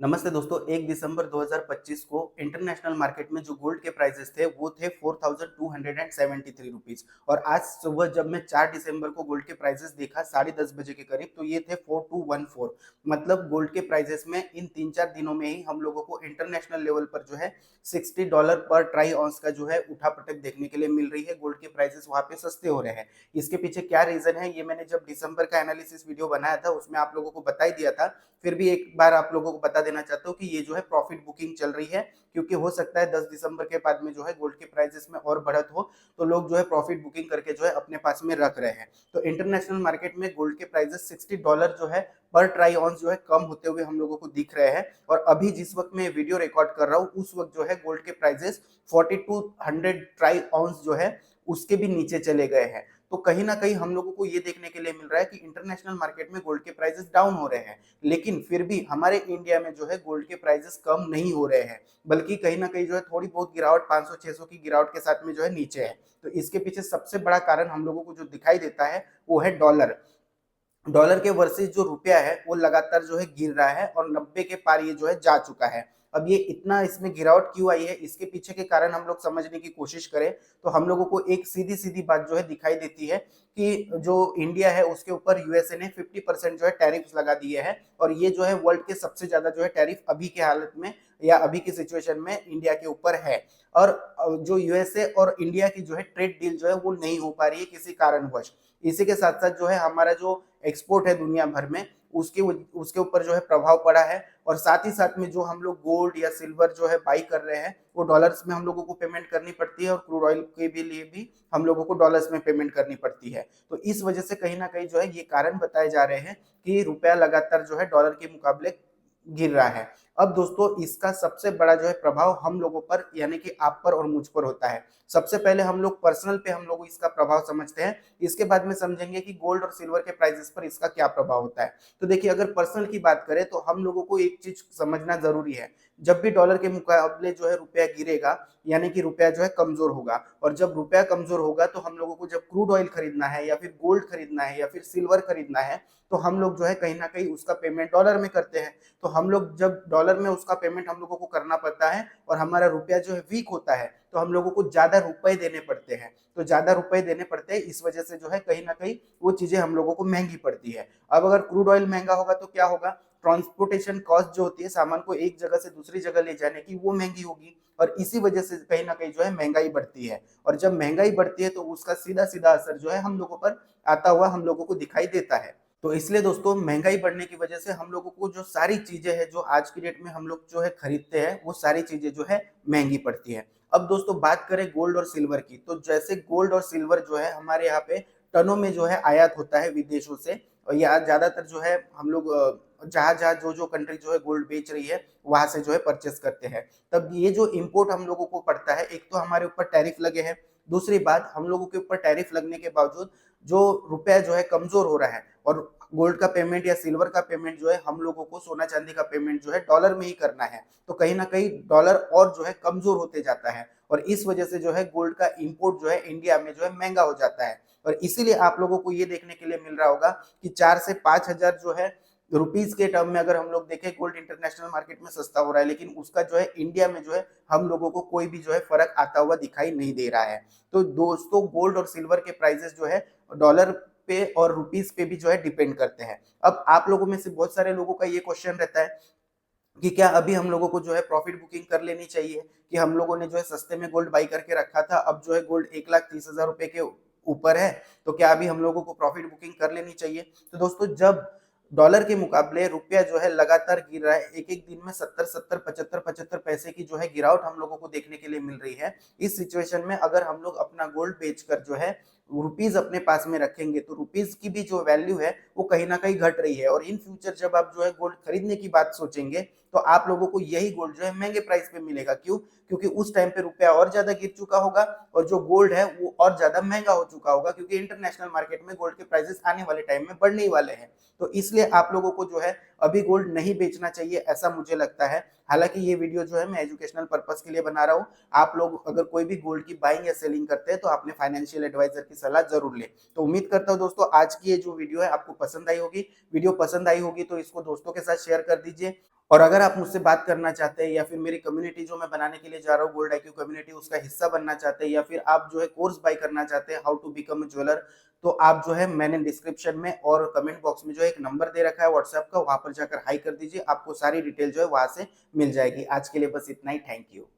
नमस्ते दोस्तों। 1 दिसंबर 2025 को इंटरनेशनल मार्केट में जो गोल्ड के प्राइसेस थे वो थे 4273 रुपीज और आज सुबह जब मैं 4 दिसंबर को गोल्ड के प्राइसेस देखा 10:30 बजे के करीब तो ये थे 4214। मतलब गोल्ड के प्राइसेस में इन 3-4 दिनों में ही हम लोगों को इंटरनेशनल लेवल पर जो है $60 पर ट्राई ऑunce का जो है उठापटक देखने के लिए मिल रही है। गोल्ड के प्राइसेस वहां पे सस्ते हो रहे हैं। इसके पीछे क्या रीजन है ये मैंने जब दिसंबर का एनालिसिस वीडियो बनाया था उसमें आप लोगों को बता ही दिया था। फिर भी एक बार आप लोगों को बता देना चाहता हूँ कि ये जो है प्रॉफिट बुकिंग चल रही है, क्योंकि हो सकता है 10 दिसंबर के बाद में जो है गोल्ड के प्राइसेस में और बढ़त हो, तो लोग जो है प्रॉफिट बुकिंग करके जो है अपने पास में रख रहे हैं। तो इंटरनेशनल मार्केट में गोल्ड के प्राइसेस $60 जो है पर ट्राई ऑन्स जो है कम होते हुए हम लोगों को दिख रहे हैं। और अभी जिस वक्त मैं वीडियो रिकॉर्ड कर रहा हूँ उस वक्त जो है गोल्ड के प्राइसेस 4200 ट्राई ऑन्स जो है उसके भी नीचे चले गए हैं। तो कहीं ना कहीं हम लोगों को ये देखने के लिए मिल रहा है कि इंटरनेशनल मार्केट में गोल्ड के प्राइसेस डाउन हो रहे हैं, लेकिन फिर भी हमारे इंडिया में जो है गोल्ड के प्राइसेस कम नहीं हो रहे हैं, बल्कि कहीं ना कहीं जो है थोड़ी बहुत गिरावट 500-600 की गिरावट के साथ में जो है नीचे है। तो इसके पीछे सबसे बड़ा कारण हम लोगों को जो दिखाई देता है वो है डॉलर। डॉलर के वर्सेस जो रुपया है वो लगातार जो है गिर रहा है और 90 के पार ये जो है जा चुका है। अब ये इतना इसमें गिरावट क्यों आई है, इसके पीछे के कारण हम लोग समझने की कोशिश करें तो हम लोगों को एक सीधी सीधी बात जो है दिखाई देती है कि जो इंडिया है उसके ऊपर यूएसए ने 50% जो है टैरिफ्स लगा दिए हैं। और ये जो है वर्ल्ड के सबसे ज्यादा जो है टैरिफ अभी के हालत में या अभी की सिचुएशन में इंडिया के ऊपर है। और जो यूएसए और इंडिया की जो है ट्रेड डील जो है वो नहीं हो पा रही है किसी कारणवश। इसी के साथ साथ जो है हमारा जो एक्सपोर्ट है दुनिया भर में उसके उसके ऊपर जो है प्रभाव पड़ा है। और साथ ही साथ में जो हम लोग गोल्ड या सिल्वर जो है बाई कर रहे हैं वो डॉलर्स में हम लोगों को पेमेंट करनी पड़ती है और क्रूड ऑयल के भी लिए भी हम लोगों को डॉलर्स में पेमेंट करनी पड़ती है। तो इस वजह से कहीं ना कहीं जो है ये कारण बताए जा रहे हैं कि रुपया लगातार जो है डॉलर के मुकाबले गिर रहा है। अब दोस्तों इसका सबसे बड़ा जो है प्रभाव हम लोगों पर यानी कि आप पर और मुझ पर होता है। सबसे पहले हम लोग पर्सनल पे हम लोग इसका प्रभाव समझते हैं, इसके बाद में समझेंगे कि गोल्ड और सिल्वर के प्राइसेस पर इसका क्या प्रभाव होता है। तो देखिए अगर पर्सनल की बात करें तो हम लोगों को एक चीज समझना जरूरी है। जब भी डॉलर के मुकाबले जो है रुपया गिरेगा यानी कि रुपया जो है कमजोर होगा, और जब रुपया कमजोर होगा तो हम लोगों को जब क्रूड ऑयल खरीदना है या फिर गोल्ड खरीदना है या फिर सिल्वर खरीदना है तो हम लोग जो है कहीं ना कहीं उसका पेमेंट डॉलर में करते हैं। तो हम लोग जब डॉलर में उसका पेमेंट हम लोगों को करना पड़ता है और हमारा रुपया जो है वीक होता है तो हम लोगों को ज्यादा रुपए देने पड़ते हैं। तो ज्यादा रुपए देने पड़ते हैं, इस वजह से जो है कहीं ना कहीं वो चीजें हम लोगों को महंगी पड़ती है। अब अगर क्रूड ऑयल महंगा होगा तो क्या होगा, ट्रांसपोर्टेशन कॉस्ट जो होती है सामान को एक जगह से दूसरी जगह ले जाने की वो महंगी होगी। और इसी वजह से कहीं ना कहीं जो है महंगाई बढ़ती है। और जब महंगाई बढ़ती है तो उसका सीधा सीधा असर जो है हम लोगों पर आता हुआ हम लोगों को दिखाई देता है। तो इसलिए दोस्तों महंगाई बढ़ने की वजह से हम लोगों को जो सारी चीजें हैं जो आज की डेट में हम लोग जो है खरीदते हैं वो सारी चीजें जो है महंगी पड़ती है। अब दोस्तों बात करें गोल्ड और सिल्वर की, तो जैसे गोल्ड और सिल्वर जो है हमारे यहाँ पे टनों में जो है आयात होता है विदेशों से। और यहाँ ज्यादातर जो है हम लोग जहां जहां जो जो कंट्री जो है गोल्ड बेच रही है वहां से जो है परचेस करते हैं। तब ये जो इम्पोर्ट हम लोगों को पड़ता है, एक तो हमारे ऊपर टैरिफ लगे हैं, दूसरी बात हम लोगों के ऊपर टैरिफ लगने के बावजूद जो रुपया जो है कमजोर हो रहा है। और गोल्ड का पेमेंट या सिल्वर का पेमेंट जो है हम लोगों को सोना चांदी का पेमेंट जो है डॉलर में ही करना है। तो कहीं ना कहीं डॉलर और जो है कमजोर होते जाता है और इस वजह से जो है गोल्ड का इंपोर्ट जो है इंडिया में जो है महंगा हो जाता है। और इसीलिए आप लोगों को ये देखने के लिए मिल रहा होगा कि 4 से 5 हजार जो है रुपीज के टर्म में अगर हम लोग देखें गोल्ड इंटरनेशनल मार्केट में सस्ता हो रहा है, लेकिन उसका जो है इंडिया में जो है हम लोगों को कोई भी जो है फर्क आता हुआ दिखाई नहीं दे रहा है। तो दोस्तों गोल्ड और सिल्वर के प्राइसेस जो है डॉलर पे और रुपीस पे भी जो है डिपेंड करते हैं। अब आप लोगों में से बहुत सारे लोगों का ये क्वेश्चन रहता है कि क्या अभी हम लोगों को जो है प्रॉफिट बुकिंग कर लेनी चाहिए, कि हम लोगों ने जो है सस्ते में गोल्ड बाई करके रखा था, अब जो है गोल्ड 1,30,000 रुपए के ऊपर है, तो क्या अभी हम लोगों को प्रॉफिट बुकिंग कर लेनी चाहिए। तो दोस्तों जब डॉलर के मुकाबले रुपया जो है लगातार गिर रहा है, एक एक दिन में 70-70 75-75 पैसे की जो है गिरावट हम लोगों को देखने के लिए मिल रही है। इस सिचुएशन में अगर हम लोग अपना गोल्ड बेचकर जो है रुपीज अपने पास में रखेंगे तो रुपीज की भी जो वैल्यू है वो कहीं ना कहीं घट रही है। और इन फ्यूचर जब आप जो है गोल्ड खरीदने की बात सोचेंगे तो आप लोगों को यही गोल्ड जो है महंगे प्राइस पे मिलेगा। क्यों? क्योंकि उस टाइम पे रुपया और ज्यादा गिर चुका होगा और जो गोल्ड है वो और ज्यादा महंगा हो चुका होगा, क्योंकि इंटरनेशनल मार्केट में गोल्ड के प्राइसेस आने वाले टाइम में बढ़ने ही वाले हैं। तो इसलिए आप लोगों को जो है अभी गोल्ड नहीं बेचना चाहिए ऐसा मुझे लगता है। हालांकि ये वीडियो जो है मैं एजुकेशनल पर्पस के लिए बना रहा हूँ। आप लोग अगर कोई भी गोल्ड की बाइंग या सेलिंग करते हैं तो अपने फाइनेंशियल एडवाइजर की सलाह जरूर लें। तो उम्मीद करता हूँ दोस्तों आज की ये जो वीडियो है आपको पसंद आई होगी। वीडियो पसंद आई होगी तो इसको दोस्तों के साथ शेयर कर दीजिए। और अगर आप मुझसे बात करना चाहते हैं या फिर मेरी कम्युनिटी जो मैं बनाने के लिए जा रहा हूँ गोल्ड IQ कम्युनिटी, उसका हिस्सा बनना चाहते हैं या फिर आप जो है कोर्स बाय करना चाहते हैं how to become a jeweller, तो आप जो है मैंने डिस्क्रिप्शन में और कमेंट बॉक्स में जो है एक नंबर दे रखा है व्हाट्सएप का, वहां पर जाकर हाई कर दीजिए, आपको सारी डिटेल जो है वहां से मिल जाएगी। आज के लिए बस इतना ही। Thank you.